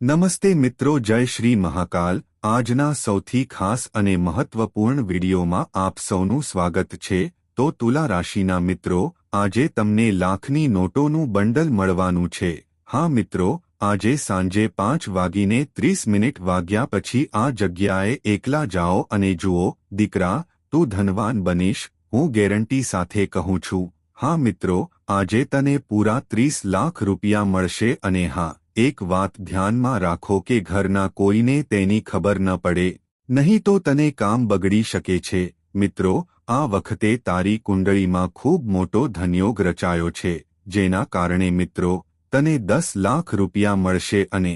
નમસ્તે મિત્રો, જય શ્રી મહાકાલ। આજના સૌથી ખાસ અને મહત્વપૂર્ણ વિડીયોમાં આપ સૌનું સ્વાગત છે। તો તુલા રાશિના મિત્રો, આજે તમને લાખની નોટોનું બંડલ મળવાનું છે। હા મિત્રો, આજે સાંજે 5:30 વાગ્યા પછી આ જગ્યાએ એકલા જાઓ અને જુઓ। દીકરા, તું ધનવાન બનીશ, હું ગેરંટી સાથે કહું છું। હા મિત્રો, આજે તને પૂરા 30 લાખ રૂપિયા મળશે। અને હા, એક વાત ધ્યાનમાં રાખો કે ઘરના કોઈને તેની ખબર ન પડે, નહીં તો તને કામ બગડી શકે છે। મિત્રો, આ વખતે તારી કુંડળીમાં ખૂબ મોટો ધનયોગ રચાયો છે, જેના કારણે મિત્રો તને 10 લાખ રૂપિયા મળશે। અને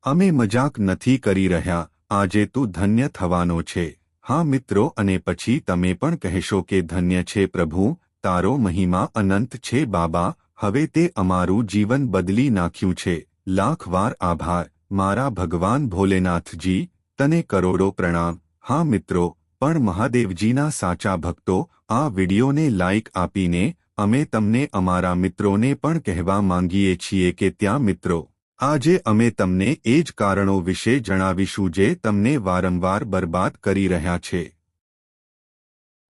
અમે મજાક નથી કરી રહ્યા, આજે તું ધન્ય થવાનો છે। હા મિત્રો, અને પછી તમે પણ કહેશો કે ધન્ય છે પ્રભુ, તારો મહિમા અનંત છે બાબા, હવે તે અમારું જીવન બદલી નાખ્યું છે। લાખ વાર આભાર મારા ભગવાન ભોલેનાથજી, તને કરોડો પ્રણામ। હા મિત્રો, પણ મહાદેવજીના સાચા ભક્તો, આ વિડીયોને લાઇક આપીને અમે તમને અમારા મિત્રોને પણ કહેવા માંગીએ છીએ કે ત્યાં મિત્રો, આજે અમે તમને એ જ કારણો વિશે જણાવીશું જે તમને વારંવાર બરબાદ કરી રહ્યા છે।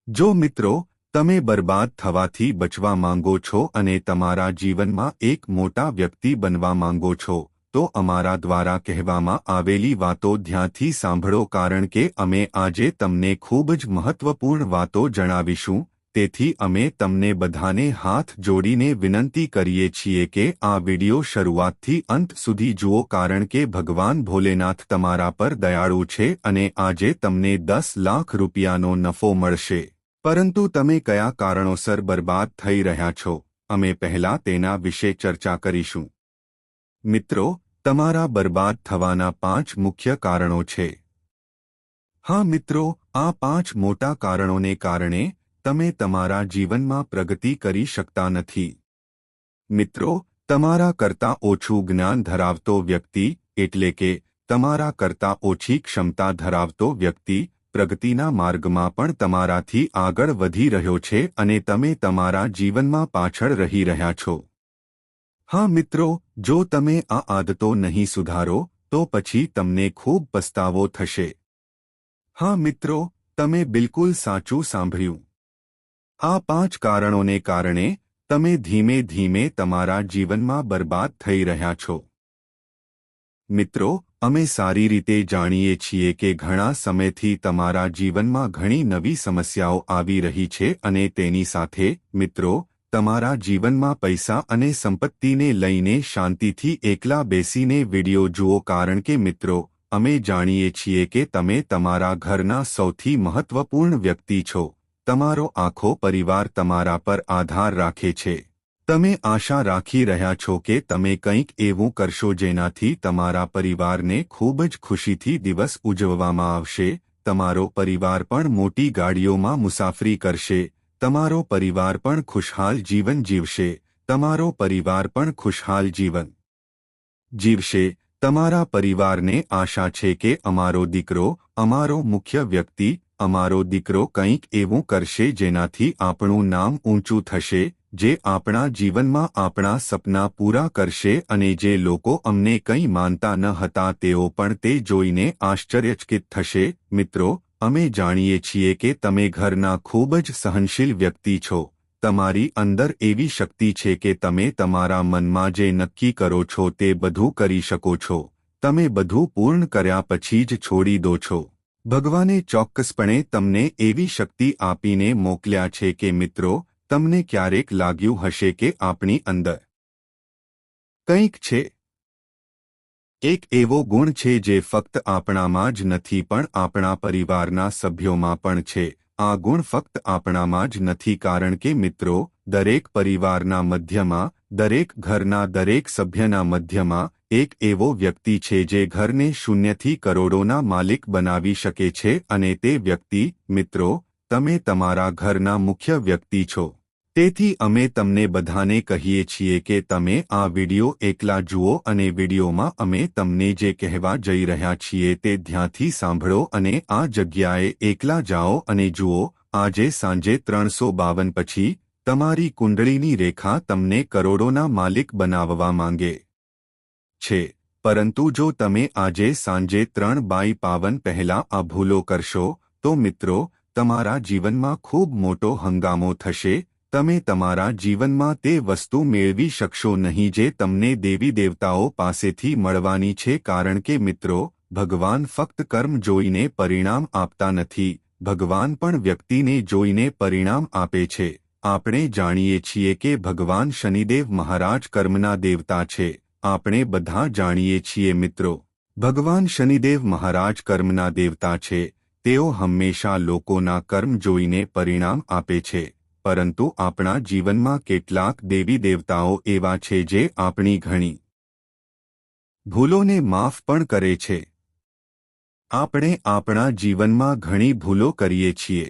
જો મિત્રો, તમે બરબાદ થવાથી બચવા માંગો છો અને તમારા જીવનમાં એક મોટા વ્યક્તિ બનવા માંગો છો, તો અમારા દ્વારા કહેવામાં આવેલી વાતો ધ્યાનથી સાંભળો, કારણ કે અમે આજે તમને ખૂબ જ મહત્વપૂર્ણ વાતો જણાવીશું। તેથી અમે તમને બધાને હાથ જોડીને વિનંતી કરીએ છીએ કે આ વિડિયો શરૂઆતથી અંત સુધી જુઓ, કારણ કે ભગવાન ભોલેનાથ તમારા પર દયાળુ છે અને આજે તમને 10 લાખ રૂપિયાનો નફો મળશે। પરંતુ તમે કયા કારણોસર બરબાદ થઈ રહ્યા છો, અમે પહેલા તેના વિશે ચર્ચા કરીશું। મિત્રો, તમારા બરબાદ થવાના 5 મુખ્ય કારણો છે। હા મિત્રો, આ 5 મોટા કારણોને કારણે તમે તમારા જીવનમાં પ્રગતિ કરી શકતા નથી। મિત્રો, તમારા કરતાં ઓછું જ્ઞાન ધરાવતો વ્યક્તિ, એટલે કે તમારા કરતાં ઓછી ક્ષમતા ધરાવતો વ્યક્તિ પ્રગતિના માર્ગમાં પણ તમારાથી આગળ વધી રહ્યો છે અને તમે તમારા જીવનમાં પાછળ રહી રહ્યા છો। હા મિત્રો, જો તમે આ આદતો નહીં સુધારો તો પછી તમને ખૂબ પસ્તાવો થશે। હા મિત્રો, તમે બિલકુલ સાચું સાંભળ્યું। આ 5 કારણોને કારણે તમે ધીમે ધીમે તમારા જીવનમાં બરબાદ થઈ રહ્યા છો। મિત્રો, અમે સારી રીતે જાણીએ છીએ કે ઘણા સમયથી તમારા જીવનમાં ઘણી નવી સમસ્યાઓ આવી રહી છે અને તેની સાથે મિત્રો, તમારા જીવનમાં પૈસા અને સંપત્તિને લઈને શાંતિથી એકલા બેસીને વિડિયો જુઓ, કારણ કે મિત્રો, અમે જાણીએ છીએ કે તમે તમારા ઘરના સૌથી મહત્વપૂર્ણ વ્યક્તિ છો। તમારો આખો પરિવાર તમારા પર આધાર રાખે છે। તમે આશા રાખી રહ્યા છો કે તમે કંઈક એવું કરશો જેનાથી તમારા પરિવારને ખૂબ જ ખુશીથી દિવસ ઉજવવામાં આવશે। તમારો પરિવાર પણ મોટી ગાડીઓમાં મુસાફરી કરશે। તમારો પરિવાર પણ ખુશહાલ જીવન જીવશે। તમારો પરિવાર પણ ખુશહાલ જીવન જીવશે। તમારા પરિવારને આશા છે કે અમારો દીકરો, અમારો મુખ્ય વ્યક્તિ, અમારો દીકરો કંઈક એવું કરશે જેનાથી આપણું નામ ઊંચું થશે, જે આપણા જીવનમાં આપણા સપના પૂરા કરશે અને જે લોકો અમને કંઈ માનતા ન હતા તેઓ પણ તે જોઈને આશ્ચર્યચકિત થશે। મિત્રો, અમે જાણીએ છીએ કે તમે ઘરના ખૂબ જ સહનશીલ વ્યક્તિ છો। તમારી અંદર એવી શક્તિ છે કે તમે તમારા મનમાં જે નક્કી કરો છો તે બધું કરી શકો છો। તમે બધું પૂર્ણ કર્યા પછી જ છોડી દો છો। ભગવાને ચોક્કસપણે તમને એવી શક્તિ આપીને મોકલ્યા છે કે મિત્રો, તમને ક્યારેક લાગ્યું હશે કે આપણી અંદર કંઈક છે, એક એવો ગુણ છે જે ફક્ત આપણામાં જ નથી પણ આપણા પરિવારના સભ્યોમાં પણ છે। આ ગુણ ફક્ત આપણામાં જ નથી, કારણ કે મિત્રો, દરેક પરિવારના મધ્યમાં, દરેક ઘરના દરેક સભ્યના મધ્યમાં એક એવો વ્યક્તિ છે જે ઘરને શૂન્યથી કરોડોના માલિક બનાવી શકે છે અને તે વ્યક્તિ, મિત્રો, તમે તમારા ઘરના મુખ્ય વ્યક્તિ છો। તેથી અમે તમને બધાને કહીએ છીએ કે તમે આ વિડિયો એકલા જુઓ અને વિડિયોમાં અમે તમને જે કહેવા જઈ રહ્યા છીએ તે ધ્યાનથી સાંભળો અને આ જગ્યાએ એકલા જાઓ અને જુઓ। આજે સાંજે 352 પછી તમારી કુંડળીની રેખા તમને કરોડોના માલિક બનાવવા માંગે છે। પરંતુ જો તમે આજે સાંજે 3:52 પહેલા આ ભૂલો કરશો તો મિત્રો તમારા જીવનમાં ખૂબ મોટો હંગામો થશે. તમે તમારા જીવનમાં તે વસ્તુ મેળવી શકશો નહીં જે તમને દેવી દેવતાઓ પાસેથી મળવાની છે, કારણ કે મિત્રો ભગવાન ફક્ત કર્મ જોઈને પરિણામ આપતા નથી, ભગવાન પણ વ્યક્તિને જોઈને પરિણામ આપે છે. આપણે જાણીએ છીએ કે ભગવાન શનિદેવ મહારાજ કર્મના દેવતા છે. આપણે બધા જાણીએ છીએ મિત્રો ભગવાન શનિદેવ મહારાજ કર્મના દેવતા છે. તેઓ હંમેશા લોકોના કર્મ જોઈને પરિણામ આપે છે. પરંતુ આપણા જીવનમાં કેટલાક દેવી દેવતાઓ એવા છે જે આપણી ઘણી ભૂલોને માફ પણ કરે છે. આપણે આપણા જીવનમાં ઘણી ભૂલો કરીએ છીએ.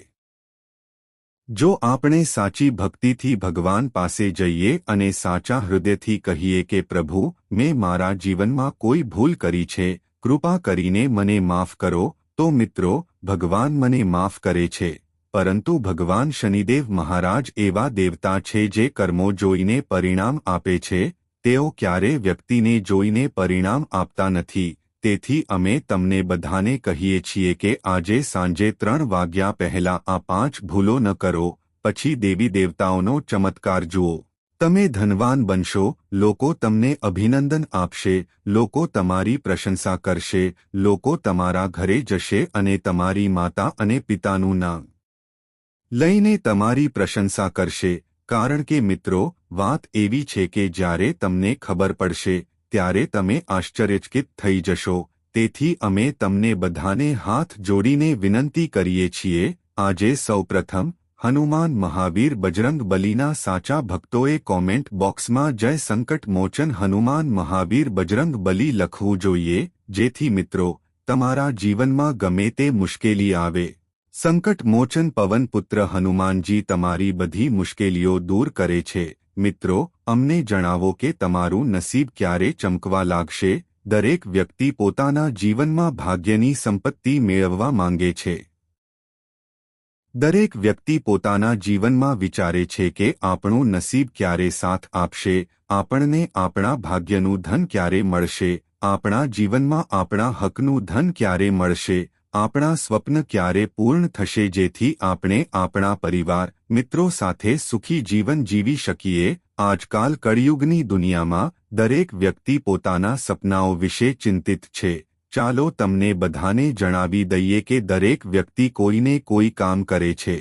જો આપણે સાચી ભક્તિથી ભગવાન પાસે જઈએ અને સાચા હૃદયથી કહીએ કે પ્રભુ, મેં મારા જીવનમાં કોઈ ભૂલ કરી છે, કૃપા કરીને મને માફ કરો, તો મિત્રો ભગવાન મને માફ કરે છે. પરંતુ ભગવાન શનિદેવ મહારાજ એવા દેવતા છે જે કર્મો જોઈને પરિણામ આપે છે. તેઓ ક્યારે વ્યક્તિને જોઈને પરિણામ આપતા નથી. તેથી અમે તમને બધાને કહીએ છીએ કે આજે સાંજે 3 વાગ્યા પહેલા આ 5 ભૂલો ન કરો, પછી દેવી દેવતાઓનો ચમત્કાર જુઓ. તમે ધનવાન બનશો, લોકો તમને અભિનંદન આપશે, લોકો તમારી પ્રશંસા કરશે, લોકો તમારા ઘરે જશે અને તમારી માતા અને પિતાનું નામ લઈને તમારી પ્રશંસા કરશે. કારણ કે મિત્રો વાત એવી છે કે જ્યારે તમને ખબર પડશે ત્યારે તમે આશ્ચર્યચકિત થઈ જશો. તેથી અમે તમને બધાને હાથ જોડીને વિનંતી કરીએ છીએ, આજે સૌપ્રથમ હનુમાન મહાવીર બજરંગ બલીના સાચા ભક્તોએ કોમેન્ટ બોક્સમાં જય સંકટ મોચન હનુમાન મહાવીર બજરંગ બલી લખવું જોઈએ, જેથી મિત્રો તમારા જીવનમાં ગમે તે મુશ્કેલી આવે, સંકટ મોચન પવનપુત્ર હનુમાનજી તમારી બધી મુશ્કેલીઓ દૂર કરે છે. મિત્રો અમને જણાવો કે તમારું નસીબ ક્યારે ચમકવા લાગશે. દરેક વ્યક્તિ પોતાના જીવનમાં ભાગ્યની સંપત્તિ મેળવવા માંગે છે. દરેક વ્યક્તિ પોતાના જીવનમાં વિચારે છે કે આપણું નસીબ ક્યારે સાથ આપશે, આપણને આપણા ભાગ્યનું ધન ક્યારે મળશે, આપણા જીવનમાં આપણા હકનું ધન ક્યારે મળશે, આપણા સ્વપ્ન ક્યારે પૂર્ણ થશે, જેથી આપણે આપણા પરિવાર મિત્રો સાથે સુખી જીવન જીવી શકીએ. આજકાલ કળિયુગની દુનિયામાં દરેક વ્યક્તિ પોતાના સપનાઓ વિશે ચિંતિત છે. ચાલો તમને બધાને જણાવી દઈએ કે દરેક વ્યક્તિ કોઈને કોઈ કામ કરે છે,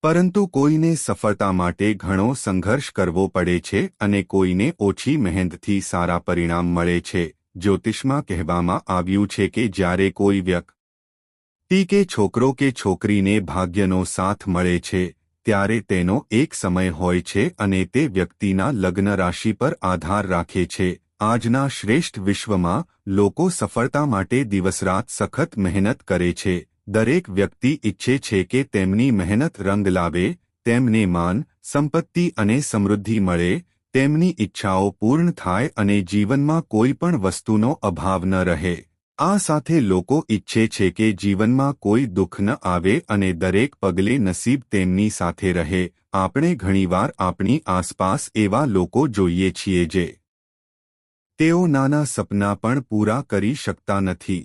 પરંતુ કોઈને સફળતા માટે ઘણો સંઘર્ષ કરવો પડે છે અને કોઈને ઓછી મહેનતથી સારા પરિણામ મળે છે. જ્યોતિષમાં કહેવામાં આવ્યું છે કે જ્યારે કોઈ વ્યક્તિ કે છોકરો કે છોકરીને ભાગ્યનો સાથ મળે છે ત્યારે તેનો એક સમય હોય છે અને તે વ્યક્તિના લગ્ન રાશિ પર આધાર રાખે છે. આજના શ્રેષ્ઠ વિશ્વમાં લોકો સફળતા માટે દિવસરાત સખત મહેનત કરે છે. દરેક વ્યક્તિ ઈચ્છે છે કે તેમની મહેનત રંગ લાવે, તેમને માન, સંપત્તિ અને સમૃદ્ધિ મળે, તેમની ઈચ્છાઓ પૂર્ણ થાય અને જીવનમાં કોઈ પણ વસ્તુનો અભાવ ન રહે. આ સાથે લોકો ઈચ્છે છે કે જીવનમાં કોઈ દુઃખ ન આવે અને દરેક પગલે નસીબ તેમની સાથે રહે. આપણે ઘણીવાર આપણી આસપાસ એવા લોકો જોઈએ છીએ જે તેઓ નાના સપના પણ પૂરા કરી શકતા નથી.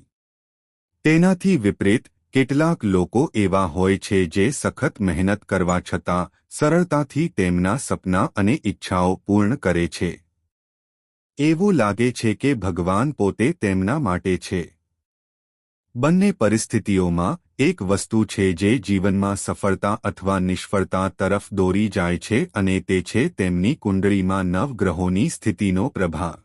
તેનાથી વિપરીત કેટલાક લોકો એવા હોય છે જે સખત મહેનત કરવા છતાં સરળતાથી તેમના સપના અને ઈચ્છાઓ પૂર્ણ કરે છે. એવું લાગે છે કે ભગવાન પોતે તેમના માટે છે. બંને પરિસ્થિતિઓમાં એક વસ્તુ છે જે જીવનમાં સફળતા અથવા નિષ્ફળતા તરફ દોરી જાય છે અને તે છે તેમની કુંડળીમાં નવગ્રહોની સ્થિતિનો પ્રભાવ.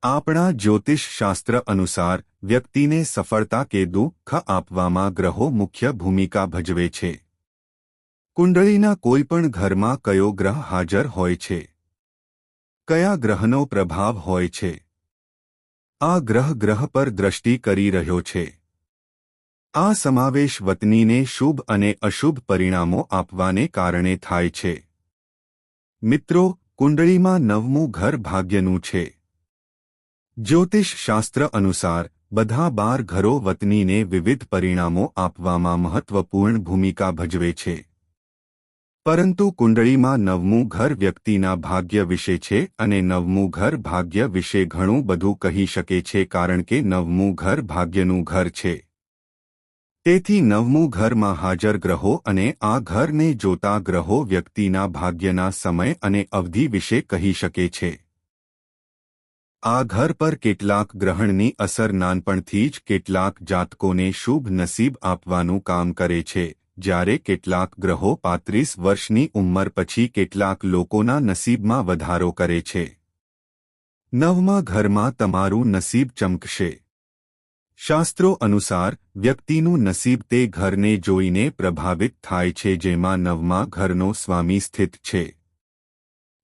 આપણા જ્યોતિષ શાસ્ત્ર અનુસાર વ્યક્તિને સફળતા કે દુઃખ આપવામાં ગ્રહો મુખ્ય ભૂમિકા ભજવે છે. કુંડળીના કોઈપણ ઘરમાં કયો ગ્રહ હાજર હોય છે, કયા ગ્રહનો પ્રભાવ હોય છે, આ ગ્રહ પર દ્રષ્ટિ કરી રહ્યો છે, આ સમાવેશ વતનીને શુભ અને અશુભ પરિણામો આપવાને કારણે થાય છે. મિત્રો કુંડળીમાં 9મું ઘર ભાગ્યનું છે. જ્યોતિષ શાસ્ત્ર અનુસાર બધા 12 ઘરો વતનીને વિવિધ પરિણામો આપવામાં મહત્વપૂર્ણ ભૂમિકા ભજવે છે. પરંતુ કુંડળીમાં નવમું ઘર વ્યક્તિના ભાગ્ય વિશે છે અને નવમું ઘર ભાગ્ય વિશે ઘણું બધું કહી શકે છે કારણ કે નવમું ઘર ભાગ્યનું ઘર છે. તેથી નવમું ઘરમાં હાજર ગ્રહો અને આ ઘરને જોતા ગ્રહો વ્યક્તિના ભાગ્યના સમય અને અવધિ વિશે કહી શકે છે. આ ઘર પર કેટલાક ગ્રહણની અસર નાનપણથી જ કેટલાક જાતકોને શુભ નસીબ આપવાનું કામ કરે છે, જ્યારે કેટલાક ગ્રહો 35 વર્ષની ઉંમર પછી કેટલાક લોકોના નસીબમાં વધારો કરે છે. નવમા ઘરમાં તમારું નસીબ ચમકશે. શાસ્ત્રો અનુસાર વ્યક્તિનું નસીબ તે ઘરને જોઈને પ્રભાવિત થાય છે જેમાં નવમા ઘરનો સ્વામી સ્થિત છે.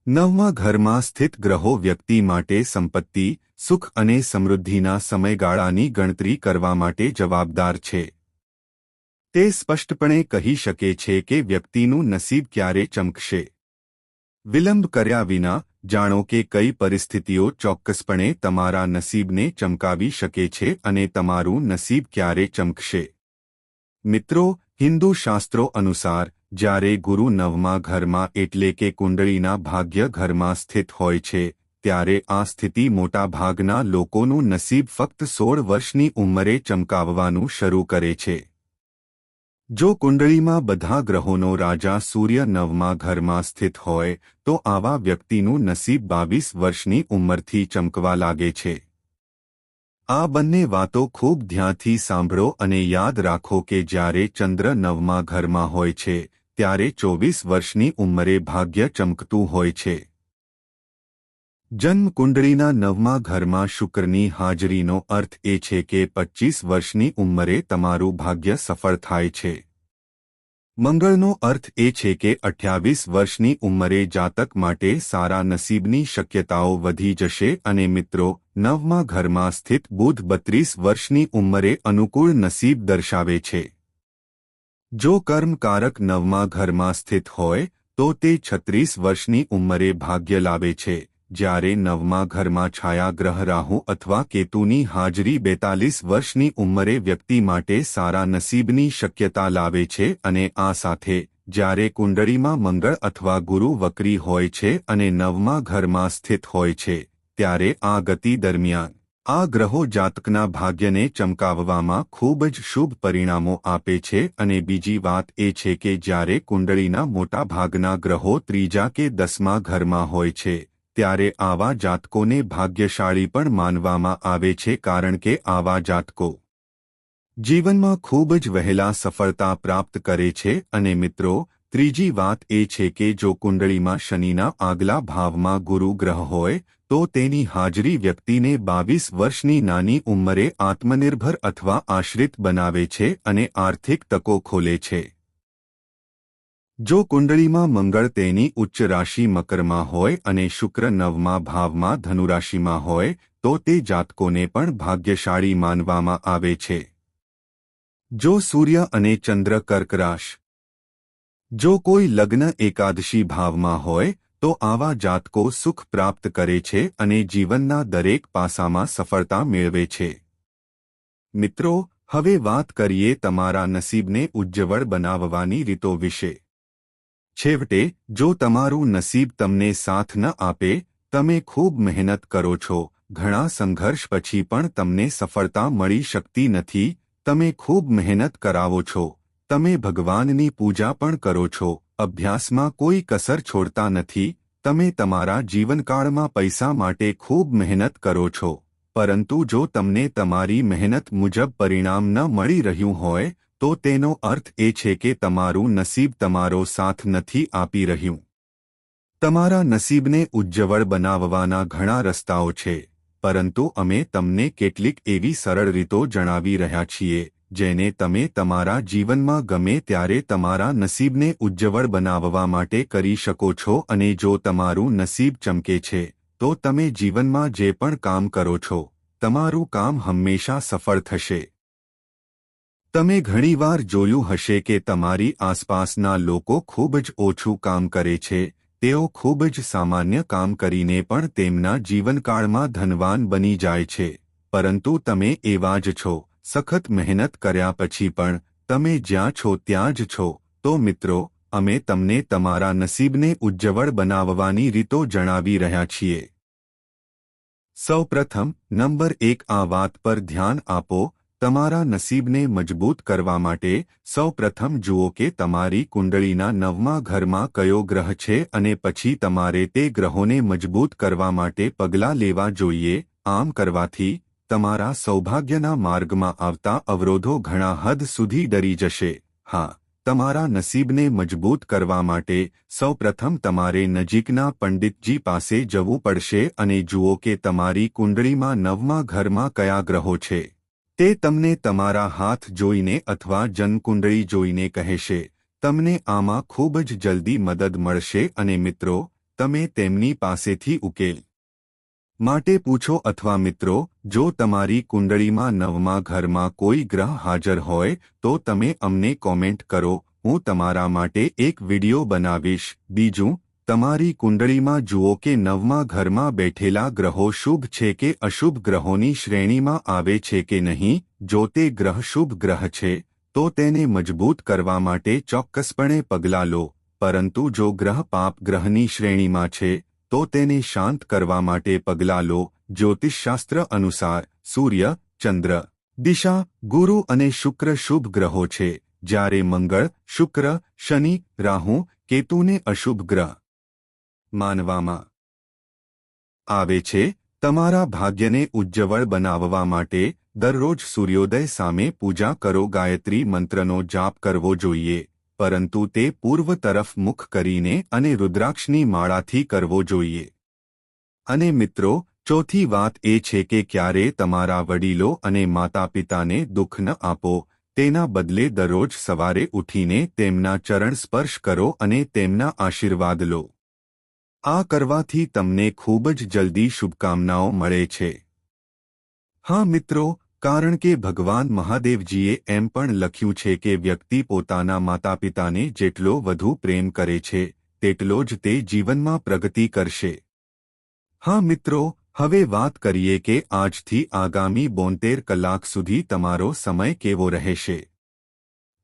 નવમા ઘરમાં સ્થિત ગ્રહો વ્યક્તિ માટે સંપત્તિ, સુખ અને સમૃદ્ધિના સમયગાળાની ગણતરી કરવા માટે જવાબદાર છે. તે સ્પષ્ટપણે કહી શકે છે કે વ્યક્તિનું નસીબ ક્યારે ચમકશે. વિલંબ કર્યા વિના જાણો કે કઈ પરિસ્થિતિઓ ચોક્કસપણે તમારા નસીબને ચમકાવી શકે છે અને તમારું નસીબ ક્યારે ચમકશે. મિત્રો, હિન્દુ શાસ્ત્રો અનુસાર જ્યારે ગુરુ નવમા ઘરમાં એટલે કે કુંડળીના ભાગ્ય ઘરમાં સ્થિત હોય છે, ત્યારે આ સ્થિતિ મોટાભાગના લોકોનું નસીબ ફક્ત 16 વર્ષની ઉંમરે ચમકાવવાનું શરૂ કરે છે. જો કુંડળીમાં બધા ગ્રહોનો રાજા સૂર્ય નવમા ઘરમાં સ્થિત હોય તો આવા વ્યક્તિનું નસીબ 22 વર્ષની ઉંમરથી ચમકવા લાગે છે. આ બંને વાતો ખૂબ ધ્યાનથી સાંભળો અને યાદ રાખો કે જ્યારે ચંદ્ર નવમા ઘરમાં હોય છે ત્યારે 24 વર્ષની ઉંમરે ભાગ્ય ચમકતું હોય છે. જન્મ કુંડળીના નવમા ઘરમાં શુક્રની હાજરીનો અર્થ એ છે કે 25 વર્ષની ઉંમરે તમારું ભાગ્ય સફળ થાય છે. મંગળનો અર્થ એ છે કે 28 વર્ષની ઉંમરે જાતક માટે સારા નસીબની શક્યતાઓ વધી જશે અને મિત્રો, નવમા ઘરમાં સ્થિત બુધ 32 વર્ષની ઉંમરે અનુકૂળ નસીબ દર્શાવે છે. જો કર્મકારક નવમા ઘરમાં સ્થિત હોય તો તે 36 વર્ષની ઉંમરે ભાગ્ય લાવે છે, જ્યારે નવમા ઘરમાં છાયા ગ્રહ રાહુ અથવા કેતુની હાજરી 42 વર્ષની ઉંમરે વ્યક્તિ માટે સારા નસીબની શક્યતા લાવે છે અને આ સાથે જ્યારે કુંડળીમાં મંગળ અથવા ગુરુ વક્રી હોય છે અને નવમા ઘરમાં સ્થિત હોય છે, ત્યારે આ ગતિ દરમિયાન આ ગ્રહો જાતકના ભાગ્યને ચમકાવવામાં ખૂબ જ શુભ પરિણામો આપે છે. અને બીજી વાત એ છે કે જ્યારે કુંડળીના મોટા ભાગના ગ્રહો 3જા કે 10મા ઘરમાં હોય છે, ત્યારે આવા જાતકોને ભાગ્યશાળી પણ માનવામાં આવે છે કારણ કે આવા જાતકો જીવનમાં ખૂબ જ વહેલા સફળતા પ્રાપ્ત કરે છે. અને મિત્રો, ત્રીજી વાત એ છે કે જો કુંડળીમાં શનિના આગલા ભાવમાં ગુરુ ગ્રહ હોય તો તેની હાજરી વ્યક્તિને 22 વર્ષની નાની ઉંમરે આત્મનિર્ભર અથવા આશ્રિત બનાવે છે અને આર્થિક તકો ખોલે છે. જો કુંડળીમાં મંગળ તેની ઉચ્ચ રાશિ મકરમાં હોય અને શુક્ર નવમા ભાવમાં ધનુરાશિમાં હોય તો તે જાતકોને પણ ભાગ્યશાળી માનવામાં આવે છે. જો સૂર્ય અને ચંદ્ર કર્ક રાશિ, જો કોઈ લગ્ન એકાદશી ભાવમાં હોય તો આવા જાતકો સુખ પ્રાપ્ત કરે છે અને જીવનના દરેક પાસામાં સફળતા મેળવે છે. મિત્રો, હવે વાત કરીએ તમારા નસીબને ઉજ્જવળ બનાવવાની રીતો વિશે. છેવટે, જો તમારું નસીબ તમને સાથ ન આપે, તમે ખૂબ મહેનત કરો છો, ઘણા સંઘર્ષ પછી પણ તમને સફળતા મળી શકતી નથી, તમે ખૂબ મહેનત કરાવો છો, તમે ભગવાનની પૂજા પણ કરો છો, અભ્યાસમાં કોઈ કસર છોડતા નથી, તમે તમારા જીવનકાળમાં પૈસા માટે ખૂબ મહેનત કરો છો, પરંતુ જો તમને તમારી મહેનત મુજબ પરિણામ ન મળી રહ્યું હોય તો તેનો અર્થ એ છે કે તમારું નસીબ તમારો સાથ નથી આપી રહ્યું. તમારા નસીબને ઉજ્જવળ બનાવવાના ઘણા રસ્તાઓ છે, પરંતુ અમે તમને કેટલીક એવી સરળ રીતો જણાવી રહ્યા છીએ જેને તમે તમારા જીવનમાં ગમે ત્યારે તમારા નસીબને ઉજ્જવળ બનાવવા માટે કરી શકો છો. અને જો તમારું નસીબ ચમકે છે તો તમે જીવનમાં જે પણ કામ કરો છો, તમારું કામ હંમેશા સફળ થશે. તમે ઘણીવાર જોયું હશે કે તમારી આસપાસના લોકો ખૂબ જ ઓછું કામ કરે છે, તેઓ ખૂબ જ સામાન્ય કામ કરીને પણ તેમના જીવનકાળમાં ધનવાન બની જાય છે, પરંતુ તમે એવા જ છો, સખત મહેનત કર્યા પછી પણ તમે જ્યાં છો ત્યાં જ છો. તો મિત્રો, અમે તમને તમારા નસીબને ઉજ્જવળ બનાવવાની રીતો જણાવી રહ્યા છીએ। સૌપ્રથમ નંબર 1, આ વાત પર ધ્યાન આપો। તમારા નસીબને મજબૂત કરવા માટે સૌપ્રથમ જુઓ કે તમારી કુંડળીના 9મા ઘરમાં કયો ગ્રહ છે અને પછી તમારે તે ગ્રહોને મજબૂત કરવા માટે પગલાં લેવા જોઈએ। આમ કરવાથી તમારા સૌભાગ્યના માર્ગમાં આવતા અવરોધો ઘણા હદ સુધી ડરી જશે। હા, તમારા નસીબને મજબૂત કરવા માટે સૌપ્રથમ તમારે નજીકના પંડિતજી પાસે જવું પડશે અને જુઓ કે તમારી કુંડળીમાં 9મા ઘરમાં કયા ગ્રહો છે। તે તમને તમારા હાથ જોઈને અથવા જન્મકુંડળી જોઈને કહેશે। તમને આમાં ખૂબ જ જલ્દી મદદ મળશે અને મિત્રો, તમે તેમની પાસેથી ઉકેલ માટે પૂછો અથવા મિત્રો, જો તમારી કુંડળીમાં 9મા ઘરમાં કોઈ ગ્રહ હાજર હોય તો તમે અમને કોમેન્ટ કરો, હું તમારા માટે એક વિડિયો બનાવીશ। બીજું, તમારી કુંડળીમાં જુઓ કે 9મા ઘરમાં બેઠેલા ગ્રહો શુભ છે કે અશુભ ગ્રહોની શ્રેણીમાં આવે છે કે નહીં। જો તે ગ્રહ શુભ ગ્રહ છે તો તેને મજબૂત કરવા માટે ચોક્કસપણે પગલાં લો, પરંતુ જો ગ્રહ પાપ ગ્રહની શ્રેણીમાં છે તો તેને શાંત કરવા માટે પગલાં લો। જ્યોતિષશાસ્ત્ર અનુસાર સૂર્ય, ચંદ્ર, દિશા, ગુરુ અને શુક્ર શુભ ગ્રહો છે, જ્યારે મંગળ, શુક્ર, શનિ, રાહુ, કેતુને અશુભ ગ્રહ માનવામાં આવે છે। તમારા ભાગ્યને ઉજ્જવળ બનાવવા માટે દરરોજ સૂર્યોદય સામે પૂજા કરો। ગાયત્રી મંત્રનો જાપ કરવો જોઈએ, પરંતુ તે પૂર્વ તરફ મુખ કરીને અને રુદ્રાક્ષની માળાથી કરવો જોઈએ। અને મિત્રો, ચોથી વાત એ છે કે ક્યારે તમારા વડીલો અને માતાપિતાને દુઃખ ન આપો। તેના બદલે દરરોજ સવારે ઉઠીને તેમના ચરણ સ્પર્શ કરો અને તેમના આશીર્વાદ લો। આ કરવાથી તમને ખૂબ જ જલ્દી શુભકામનાઓ મળે છે। હા મિત્રો, કારણ કે ભગવાન મહાદેવજીએ એમ પણ લખ્યું છે કે વ્યક્તિ પોતાના માતાપિતાને જેટલો વધુ પ્રેમ કરે છે તેટલો જ તે જીવનમાં પ્રગતિ કરશે। હા મિત્રો, હવે વાત કરીએ કે આજથી આગામી 72 કલાક સુધી તમારો સમય કેવો રહેશે।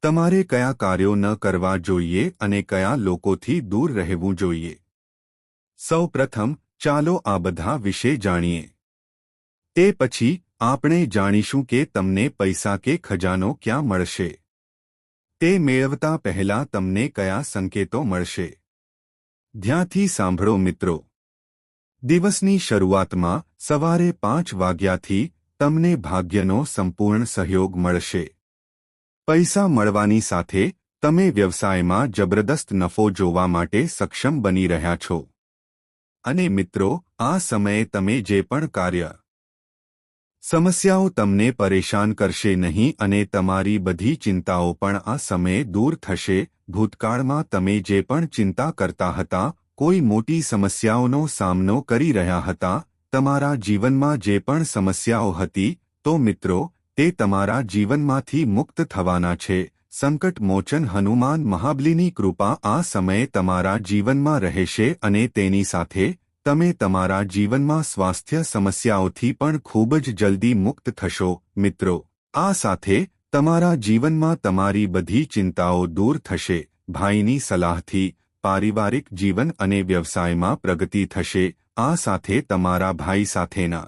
તમારે કયા કાર્યો ન કરવા જોઈએ અને કયા લોકોથી દૂર રહેવું જોઈએ। સૌપ્રથમ ચાલો આ બધા વિશે જાણીએ। તે પછી આપણે જાણીશું કે તમને પૈસા કે ખજાનો ક્યાં મળશે। તે મેળવતા પહેલા તમને કયા સંકેતો મળશે। ધ્યાનથી સાંભળો મિત્રો। દિવસની શરૂઆતમાં સવારે 5 વાગ્યાથી તમને ભાગ્યનો સંપૂર્ણ સહયોગ મળશે। પૈસા મળવાની સાથે તમે વ્યવસાયમાં જબરદસ્ત નફો જોવા માટે સક્ષમ બની રહ્યા છો। અને મિત્રો, આ સમયે તમે જે પણ કાર્ય સમસ્યાઓ તમને પરેશાન કરશે નહીં અને તમારી બધી ચિંતાઓ પણ આ સમયે દૂર થશે। ભૂતકાળમાં તમે જે પણ ચિંતા કરતા હતા, કોઈ મોટી સમસ્યાઓનો સામનો કરી રહ્યા હતા, તમારા જીવનમાં જે પણ સમસ્યાઓ હતી, તો મિત્રો, તે તમારા જીવનમાંથી મુક્ત થવાના છે। સંકટ મોચન હનુમાન મહાબલીની કૃપા આ સમયે તમારા જીવનમાં રહેશે અને તેની સાથે તમે તમારા જીવનમાં સ્વાસ્થ્ય સમસ્યાઓથી પણ ખૂબ જ જલ્દી મુક્ત થશો। મિત્રો, આ સાથે તમારા જીવનમાં તમારી બધી ચિંતાઓ દૂર થશે। ભાઈની સલાહથી પારિવારિક જીવન અને વ્યવસાયમાં પ્રગતિ થશે। આ સાથે તમારા ભાઈ સાથેના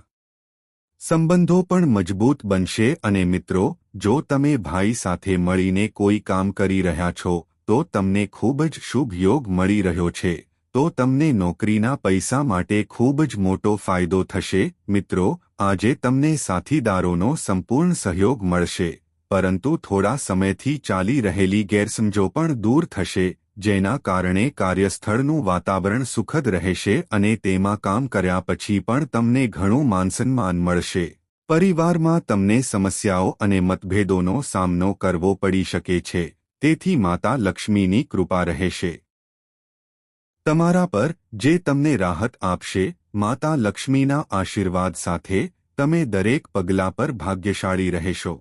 સંબંધો પણ મજબૂત બનશે અને મિત્રો, જો તમે ભાઈ સાથે મળીને કોઈ કામ કરી રહ્યા છો તો તમને ખૂબ જ શુભ યોગ મળી રહ્યો છે, તો તમને નોકરીના પૈસા માટે ખૂબ જ મોટો ફાયદો થશે। મિત્રો, આજે તમને સાથીદારોનો સંપૂર્ણ સહયોગ મળશે, પરંતુ થોડા સમયથી ચાલી રહેલી ગેરસમજો પણ દૂર થશે, જેના કારણે કાર્યસ્થળનું વાતાવરણ સુખદ રહેશે અને તેમાં કામ કર્યા પછી પણ તમને ઘણું માનસન્માન મળશે। પરિવારમાં તમને સમસ્યાઓ અને મતભેદોનો સામનો કરવો પડી શકે છે, તેથી માતા લક્ષ્મીની કૃપા રહેશે તમારા પર, જે તમને રાહત આપશે। માતા લક્ષ્મીના આશીર્વાદ સાથે તમે દરેક પગલા પર ભાગ્યશાળી રહેશો।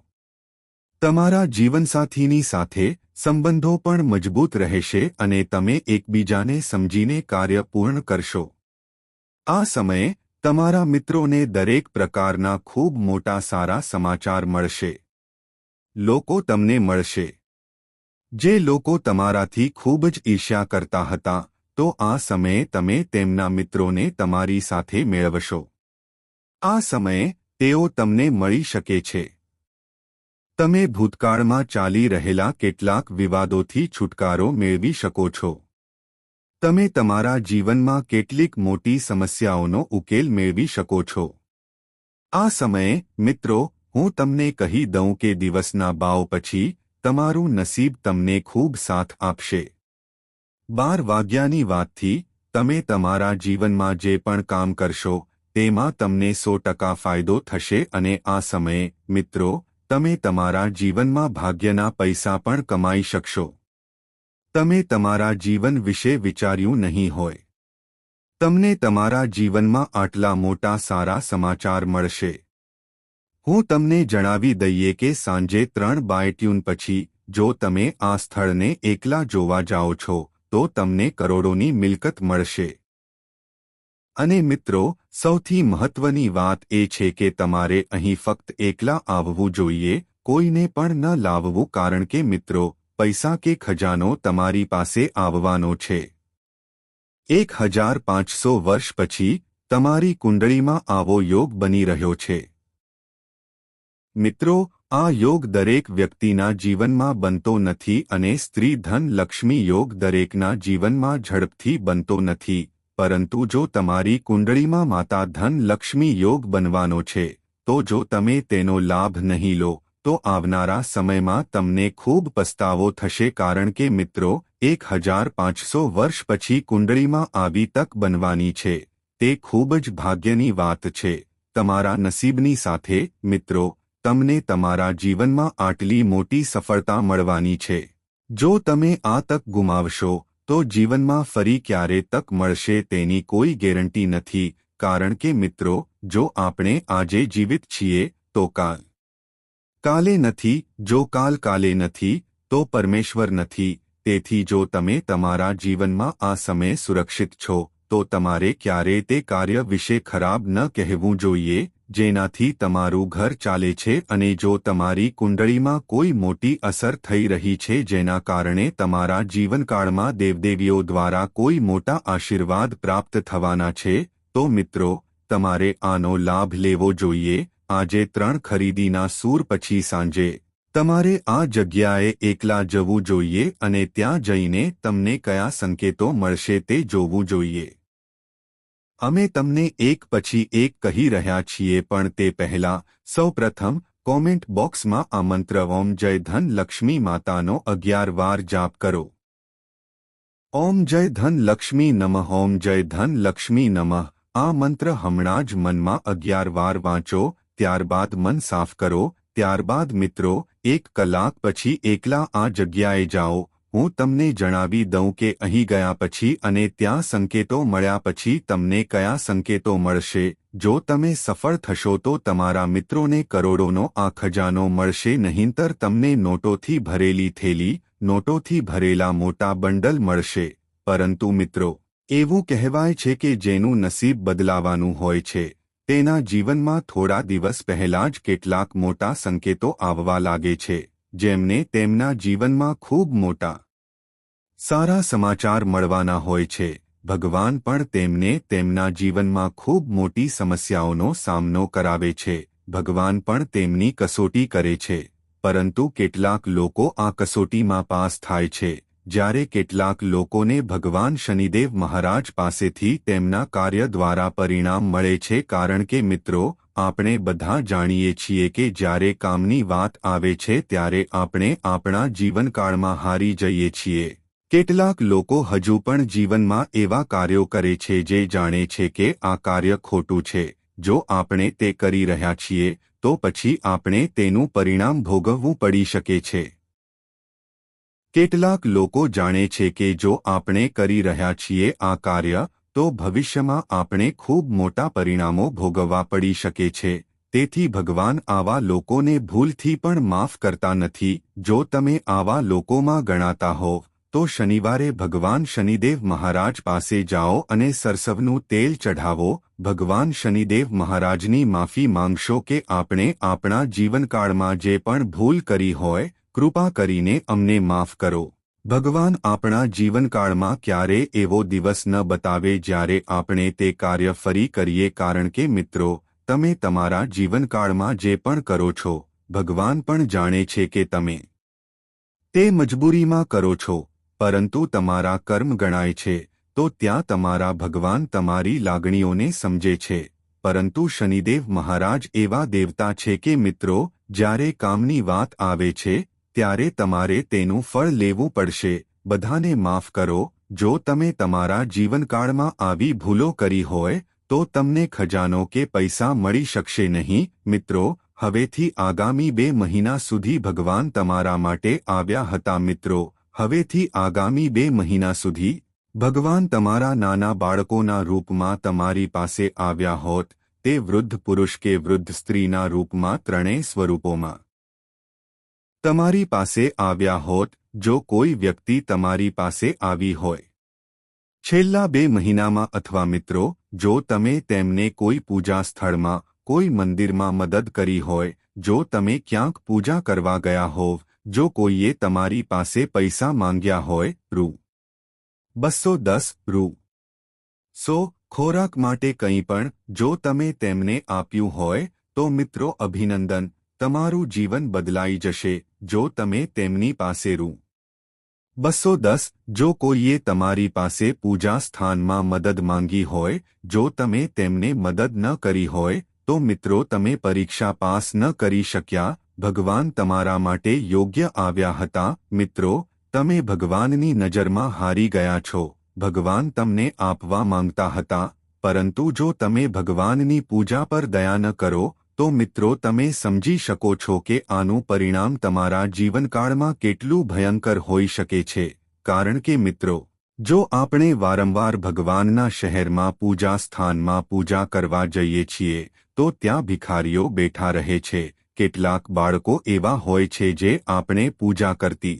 તમારા જીવનસાથીની સાથે સંબંધો પણ મજબૂત રહેશે અને તમે એકબીજાને સમજીને કાર્ય પૂર્ણ કરશો। આ સમયે તમારા મિત્રોને દરેક પ્રકારના ખૂબ મોટા સારા સમાચાર મળશે। લોકો તમને મળશે જે લોકો તમારાથી ખૂબ જ ઈર્ષ્યા કરતા હતા, તો આ સમયે તમે તેમના મિત્રોને તમારી સાથે મેળવશો. આ સમયે તેઓ તમને મળી શકે છે. તમે ભૂતકાળમાં ચાલી રહેલા કેટલાક વિવાદોથી છુટકારો મેળવી શકો છો. તમે તમારા જીવનમાં કેટલીક મોટી સમસ્યાઓનો ઉકેલ મેળવી શકો છો. આ સમયે મિત્રો, હું તમને કહી દઉં કે દિવસના 12 પછી તમારું નસીબ તમને ખૂબ સાથ આપશે. 12 વાગ્યાની વાતથી તમે તમારા જીવનમાં જે પણ કામ કરશો તેમાં તમને 100% ફાયદો થશે અને આ સમયે મિત્રો, તમે તમારા જીવનમાં ભાગ્યના પૈસા પણ કમાઈ શકશો. તમે તમારા જીવન વિશે વિચાર્યું નહીં હોય. તમને તમારા જીવનમાં આટલા મોટા સારા સમાચાર મળશે. હું તમને જણાવી દઈએ કે સાંજે 3:00 પછી જો તમે આ સ્થળને એકલા જોવા જાઓ છો તો તમને કરોડોની મિલકત મળશે. અને મિત્રો, સૌથી મહત્વની વાત એ છે કે તમારે અહીં ફક્ત એકલા આવવું જોઈએ, કોઈને પણ ન લાવવું, કારણ કે મિત્રો, પૈસા કે ખજાનો તમારી પાસે આવવાનો છે. 1500 વર્ષ પછી તમારી કુંડળીમાં આવો યોગ બની રહ્યો છે. મિત્રો, આ યોગ દરેક વ્યક્તિના જીવનમાં બનતો નથી અને સ્ત્રી ધન લક્ષ્મી યોગ દરેકના જીવનમાં ઝડપથી બનતો નથી, પરંતુ જો તમારી કુંડળીમાં માતા ધન લક્ષ્મી યોગ બનવાનો છે, તો જો તમે તેનો લાભ નહીં લો તો આવનારા સમયમાં તમને ખૂબ પસ્તાવો થશે, કારણ કે મિત્રો, 1500 વર્ષ પછી કુંડળીમાં આવી તક બનવાની છે. તે ખૂબ જ ભાગ્યની વાત છે. તમારા નસીબની સાથે મિત્રો, તમને તમારા જીવનમાં આટલી મોટી સફળતા મળવાની છે. જો તમે આ તક ગુમાવશો તો જીવનમાં ફરી ક્યારે તક મળશે તેની કોઈ ગેરંટી નથી, કારણ કે મિત્રો, જો આપણે આજે જીવિત છીએ તો કાલે નથી, જો કાલે નથી તો પરમેશ્વર નથી. તેથી જો તમે તમારા જીવનમાં આ સમયે સુરક્ષિત છો તો તમારે ક્યારેય તે કાર્ય વિશે ખરાબ ન કહેવું જોઈએ જેનાથી તમારું ઘર ચાલે છે, અને જો તમારી કુંડળીમાં કોઈ મોટી અસર થઈ રહી છે જેના કારણે તમારા જીવનકાળમાં દેવદેવીઓ દ્વારા કોઈ મોટા આશીર્વાદ પ્રાપ્ત થવાના છે, તો મિત્રો, તમારે આનો લાભ લેવો જોઈએ. આજે 3 ખરીદીના સૂર પછી સાંજે તમારે આ જગ્યાએ એકલા જવું જોઈએ અને ત્યાં જઈને તમને કયા સંકેતો મળશે તે જોવું જોઈએ. અમે તમને એક પછી એક કહી રહ્યા છીએ, પણ તે પહેલાં સૌપ્રથમ કોમેન્ટ બોક્સમાં આ મંત્ર ઓમ જય ધન લક્ષ્મી માતાનો 11 વાર જાપ કરો. ઓમ જય ધન લક્ષ્મી નમઃ, ઓમ જય ધન લક્ષ્મી નમઃ. આ મંત્ર હમણાં જ મનમાં 11 વાર વાંચો, ત્યારબાદ મન સાફ કરો. ત્યારબાદ મિત્રો, 1 કલાક પછી એકલા આ જગ્યાએ જાઓ. હું તમને જણાવી દઉં કે અહીં ગયા પછી અને ત્યાં સંકેતો મળ્યા પછી તમને કયા સંકેતો મળશે. જો તમે સફળ થશો તો તમારા મિત્રોને કરોડોનો આ ખજાનો મળશે, નહીંતર તમને નોટોથી ભરેલી થેલી, નોટોથી ભરેલા મોટા બંડલ મળશે. પરંતુ મિત્રો, એવું કહેવાય છે કે જેનું નસીબ બદલાવાનું હોય છે તેના જીવનમાં થોડા દિવસ પહેલાં જ કેટલાક મોટા સંકેતો આવવા લાગે છે, જેમને તેમના જીવનમાં ખૂબ મોટા સારા સમાચાર મળવાના હોય છે. ભગવાન પણ તેમને તેમના જીવનમાં ખૂબ મોટી સમસ્યાઓનો સામનો કરાવે છે. ભગવાન પણ તેમની કસોટી કરે છે, પરંતુ કેટલાક લોકો આ કસોટીમાં પાસ થાય છે, જ્યારે કેટલાક લોકોને ભગવાન શનિદેવ મહારાજ પાસેથી તેમના કાર્ય દ્વારા પરિણામ મળે છે, કારણ કે મિત્રો, આપણે બધા જાણીએ છીએ કે જ્યારે કામની વાત આવે છે ત્યારે આપણે આપણા જીવનકાળમાં હારી જઈએ છીએ. કેટલાક લોકો હજુ પણ જીવનમાં એવા કાર્યો કરે છે જે જાણે છે કે આ કાર્ય ખોટું છે. જો આપણે તે કરી રહ્યા છીએ તો પછી આપણે તેનું પરિણામ ભોગવવું પડી શકે છે. કેટલાક લોકો જાણે છે કે જો આપણે કરી રહ્યા છીએ આ કાર્ય તો ભવિષ્યમાં આપણે ખૂબ મોટા પરિણામો ભોગવવા પડી શકે છે. તેથી ભગવાન આવા લોકોને ભૂલથી પણ માફ કરતા નથી. જો તમે આવા લોકોમાં ગણાતા હો તો શનિવારે ભગવાન શનિદેવ મહારાજ પાસે જાઓ અને સરસવનું તેલ ચઢાવો. ભગવાન શનિદેવ મહારાજની માફી માંગશો કે આપણે આપણા જીવનકાળમાં જે પણ ભૂલ કરી હોય, કૃપા કરીને અમને માફ કરો. ભગવાન આપણા જીવનકાળમાં ક્યારે એવો દિવસ ન બતાવે જ્યારે આપણે તે કાર્ય ફરી કરીએ, કારણ કે મિત્રો, તમે તમારા જીવનકાળમાં જે પણ કરો છો, ભગવાન પણ જાણે છે કે તમે તે મજબૂરીમાં કરો છો, પરંતુ તમારા કર્મ ગણાય છે, તો ત્યાં તમારા ભગવાન તમારી લાગણીઓને સમજે છે. પરંતુ શનિદેવ મહારાજ એવા દેવતા છે કે મિત્રો, જ્યારે કામની વાત આવે છે ત્યારે તમારે તેનું ફળ લેવું પડશે. બધાને માફ કરો. જો તમે તમારા જીવનકાળમાં આવી ભૂલો કરી હોય તો તમને ખજાનો કે પૈસા મળી શકશે નહીં. મિત્રો, હવેથી આગામી 2 મહિના સુધી ભગવાન તમારા માટે આવ્યા હતા. મિત્રો, હવેથી આગામી 2 મહિના સુધી ભગવાન તમારા નાના બાળકોના રૂપમાં તમારી પાસે આવ્યા હોત, તે વૃદ્ધ પુરુષ કે વૃદ્ધ સ્ત્રીના રૂપમાં, ત્રણેય સ્વરૂપોમાં તમારી પાસે આવ્યા હોત. જો કોઈ વ્યક્તિ તમારી પાસે આવી હોય છેલ્લા 2 મહિનામાં, અથવા મિત્રો, જો તમે તેમને કોઈ પૂજા સ્થળમાં, કોઈ મંદિરમાં મદદ કરી હોય, જો તમે ક્યાંક પૂજા કરવા ગયા હોવ, જો કોઈએ તમારી પાસે પૈસા માંગ્યા હોય, રૂ. 210, રૂ. 100, ખોરાક માટે કંઈ પણ, જો તમે તેમને આપ્યું હોય તો મિત્રો અભિનંદન, તમારું જીવન બદલાઈ જશે. જો તમે તેમની પાસે રૂ. 210, જો કોઈએ તમારી પાસે પૂજા સ્થાનમાં મદદ માંગી હોય, જો તમે તેમને મદદ ન કરી હોય, તો મિત્રો તમે પરીક્ષા પાસ ન કરી શક્યા. ભગવાન તમારા માટે યોગ્ય આવ્યા હતા. મિત્રો, તમે ભગવાનની નજરમાં હારી ગયા છો. ભગવાન તમને આપવા માંગતા હતા, પરંતુ જો તમે ભગવાનની પૂજા પર દયા ન કરો તો મિત્રો તમે સમજી શકો છો કે આનું પરિણામ તમારા જીવનકાળમાં કેટલું ભયંકર હોઈ શકે છે. કારણ કે મિત્રો, જો આપણે વારંવાર ભગવાનના શહેરમાં પૂજા સ્થાનમાં પૂજા કરવા જઈએ છીએ તો ત્યાં ભિખારીઓ બેઠા રહે છે. કેટલાક બાળકો એવા હોય છે જે આપણે પૂજા કરતી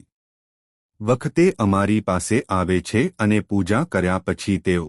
વખતે અમારી પાસે આવે છે અને પૂજા કર્યા પછી તેઓ